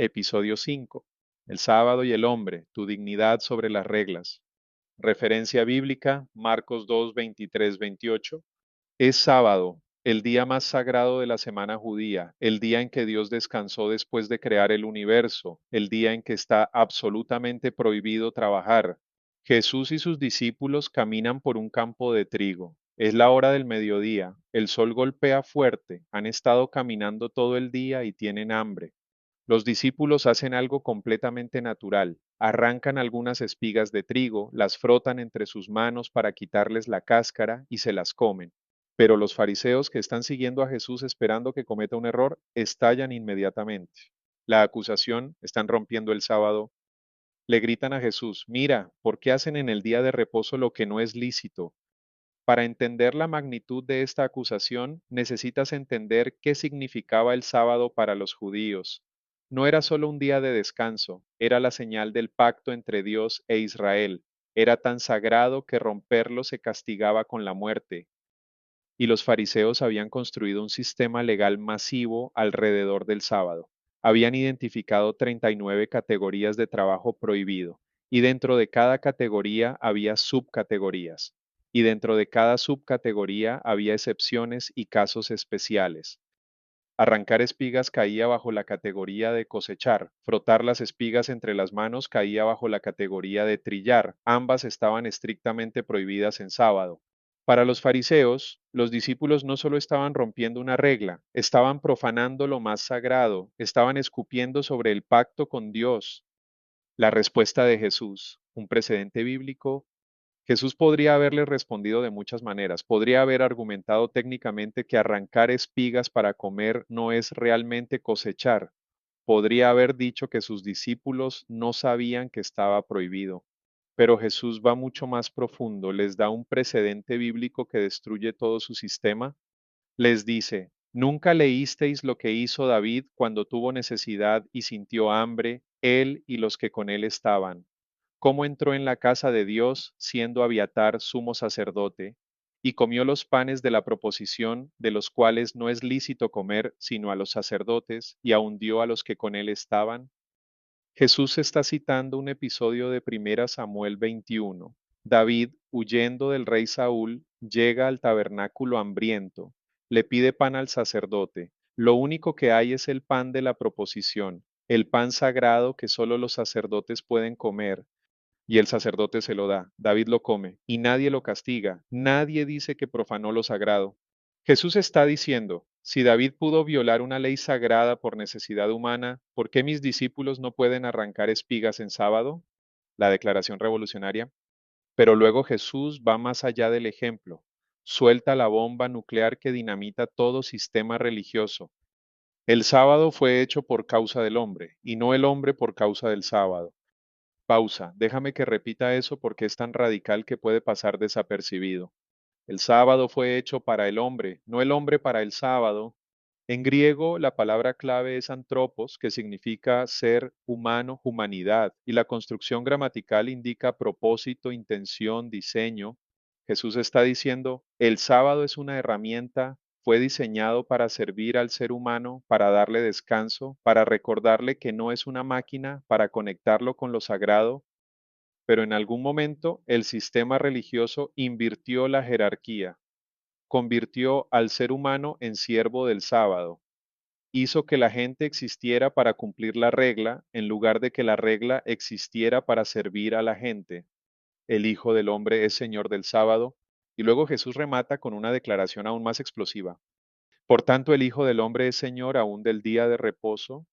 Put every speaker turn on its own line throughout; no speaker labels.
Episodio 5. El sábado y el hombre, tu dignidad sobre las reglas. Referencia bíblica, Marcos 2, 23, 28. Es sábado, el día más sagrado de la semana judía, el día en que Dios descansó después de crear el universo, el día en que está absolutamente prohibido trabajar. Jesús y sus discípulos caminan por un campo de trigo. Es la hora del mediodía, el sol golpea fuerte, han estado caminando todo el día y tienen hambre. Los discípulos hacen algo completamente natural. Arrancan algunas espigas de trigo, las frotan entre sus manos para quitarles la cáscara y se las comen. Pero los fariseos que están siguiendo a Jesús esperando que cometa un error, estallan inmediatamente. La acusación, están rompiendo el sábado, le gritan a Jesús, mira, ¿por qué hacen en el día de reposo lo que no es lícito? Para entender la magnitud de esta acusación, necesitas entender qué significaba el sábado para los judíos. No era solo un día de descanso, era la señal del pacto entre Dios e Israel. Era tan sagrado que romperlo se castigaba con la muerte. Y los fariseos habían construido un sistema legal masivo alrededor del sábado. Habían identificado 39 categorías de trabajo prohibido, y dentro de cada categoría había subcategorías, y dentro de cada subcategoría había excepciones y casos especiales. Arrancar espigas caía bajo la categoría de cosechar, frotar las espigas entre las manos caía bajo la categoría de trillar, ambas estaban estrictamente prohibidas en sábado. Para los fariseos, los discípulos no solo estaban rompiendo una regla, estaban profanando lo más sagrado, estaban escupiendo sobre el pacto con Dios. La respuesta de Jesús, un precedente bíblico. Jesús podría haberle respondido de muchas maneras. Podría haber argumentado técnicamente que arrancar espigas para comer no es realmente cosechar. Podría haber dicho que sus discípulos no sabían que estaba prohibido. Pero Jesús va mucho más profundo, les da un precedente bíblico que destruye todo su sistema. Les dice, ¿nunca leísteis lo que hizo David cuando tuvo necesidad y sintió hambre, él y los que con él estaban? Cómo entró en la casa de Dios siendo Abiatar sumo sacerdote, y comió los panes de la proposición, de los cuales no es lícito comer sino a los sacerdotes, y aun dio a los que con él estaban. Jesús está citando un episodio de 1 Samuel 21. David, huyendo del rey Saúl, llega al tabernáculo hambriento, le pide pan al sacerdote. Lo único que hay es el pan de la proposición, el pan sagrado que solo los sacerdotes pueden comer, y el sacerdote se lo da. David lo come y nadie lo castiga. Nadie dice que profanó lo sagrado. Jesús está diciendo, si David pudo violar una ley sagrada por necesidad humana, ¿por qué mis discípulos no pueden arrancar espigas en sábado? La declaración revolucionaria. Pero luego Jesús va más allá del ejemplo. Suelta la bomba nuclear que dinamita todo sistema religioso. El sábado fue hecho por causa del hombre, y no el hombre por causa del sábado. Pausa. Déjame que repita eso porque es tan radical que puede pasar desapercibido. El sábado fue hecho para el hombre, no el hombre para el sábado. En griego, la palabra clave es antropos, que significa ser humano, humanidad, y la construcción gramatical indica propósito, intención, diseño. Jesús está diciendo, el sábado es una herramienta, fue diseñado para servir al ser humano, para darle descanso, para recordarle que no es una máquina, para conectarlo con lo sagrado, pero en algún momento el sistema religioso invirtió la jerarquía, convirtió al ser humano en siervo del sábado, hizo que la gente existiera para cumplir la regla en lugar de que la regla existiera para servir a la gente. El Hijo del Hombre es Señor del sábado, y luego Jesús remata con una declaración aún más explosiva. Por tanto, el Hijo del Hombre es Señor aún del día de reposo.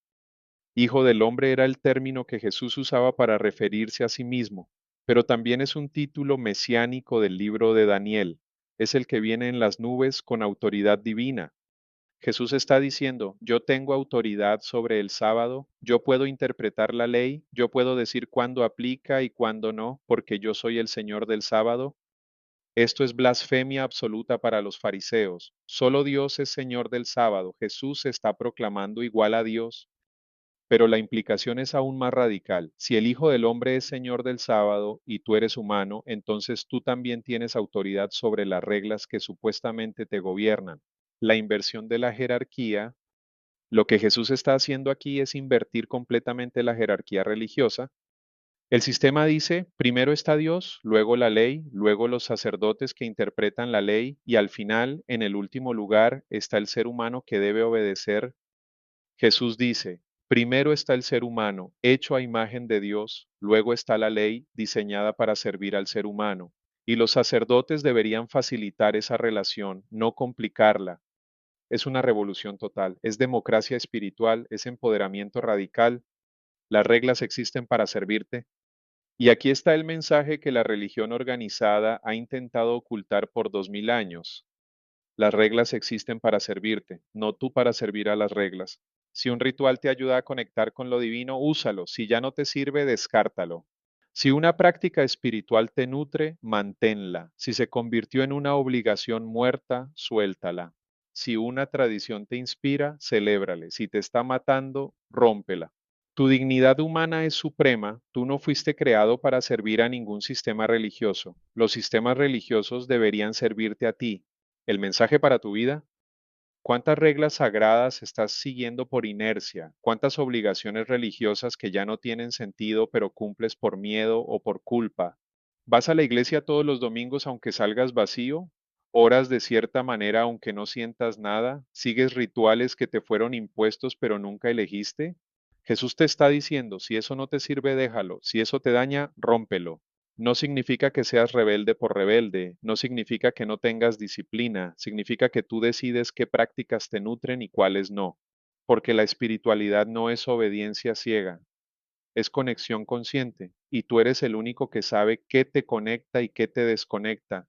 Hijo del Hombre era el término que Jesús usaba para referirse a sí mismo, pero también es un título mesiánico del libro de Daniel. Es el que viene en las nubes con autoridad divina. Jesús está diciendo, yo tengo autoridad sobre el sábado, yo puedo interpretar la ley, yo puedo decir cuándo aplica y cuándo no, porque yo soy el Señor del sábado. Esto es blasfemia absoluta para los fariseos. Solo Dios es Señor del sábado. Jesús se está proclamando igual a Dios. Pero la implicación es aún más radical. Si el Hijo del Hombre es Señor del sábado y tú eres humano, entonces tú también tienes autoridad sobre las reglas que supuestamente te gobiernan. La inversión de la jerarquía Lo que Jesús está haciendo aquí es invertir completamente la jerarquía religiosa. El sistema dice, primero está Dios, luego la ley, luego los sacerdotes que interpretan la ley y al final, en el último lugar, está el ser humano que debe obedecer. Jesús dice, primero está el ser humano, hecho a imagen de Dios, luego está la ley diseñada para servir al ser humano, y los sacerdotes deberían facilitar esa relación, no complicarla. Es una revolución total, es democracia espiritual, es empoderamiento radical. Las reglas existen para servirte. Y aquí está el mensaje que la religión organizada ha intentado ocultar por 2000 años. Las reglas existen para servirte, no tú para servir a las reglas. Si un ritual te ayuda a conectar con lo divino, úsalo. Si ya no te sirve, descártalo. Si una práctica espiritual te nutre, manténla. Si se convirtió en una obligación muerta, suéltala. Si una tradición te inspira, celébrale. Si te está matando, rómpela. Tu dignidad humana es suprema, tú no fuiste creado para servir a ningún sistema religioso. Los sistemas religiosos deberían servirte a ti. El mensaje para tu vida: ¿cuántas reglas sagradas estás siguiendo por inercia? ¿Cuántas obligaciones religiosas que ya no tienen sentido pero cumples por miedo o por culpa? ¿Vas a la iglesia todos los domingos aunque salgas vacío? ¿Oras de cierta manera aunque no sientas nada? ¿Sigues rituales que te fueron impuestos pero nunca elegiste? Jesús te está diciendo, si eso no te sirve, déjalo. Si eso te daña, rómpelo. No significa que seas rebelde por rebelde, no significa que no tengas disciplina, significa que tú decides qué prácticas te nutren y cuáles no, porque la espiritualidad no es obediencia ciega, es conexión consciente, y tú eres el único que sabe qué te conecta y qué te desconecta.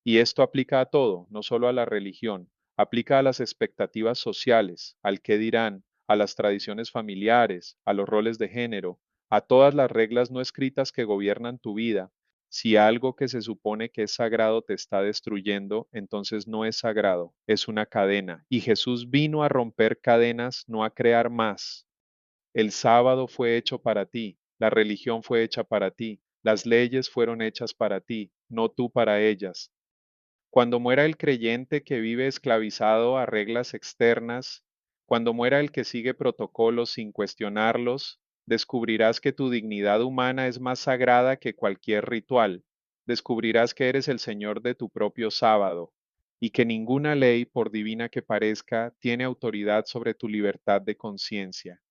Y esto aplica a todo, no solo a la religión, aplica a las expectativas sociales, al qué dirán, a las tradiciones familiares, a los roles de género, a todas las reglas no escritas que gobiernan tu vida. Si algo que se supone que es sagrado te está destruyendo, entonces no es sagrado, es una cadena. Y Jesús vino a romper cadenas, no a crear más. El sábado fue hecho para ti, la religión fue hecha para ti, las leyes fueron hechas para ti, no tú para ellas. Cuando muera el creyente que vive esclavizado a reglas externas, cuando muera el que sigue protocolos sin cuestionarlos, descubrirás que tu dignidad humana es más sagrada que cualquier ritual. Descubrirás que eres el Señor de tu propio sábado y que ninguna ley, por divina que parezca, tiene autoridad sobre tu libertad de conciencia.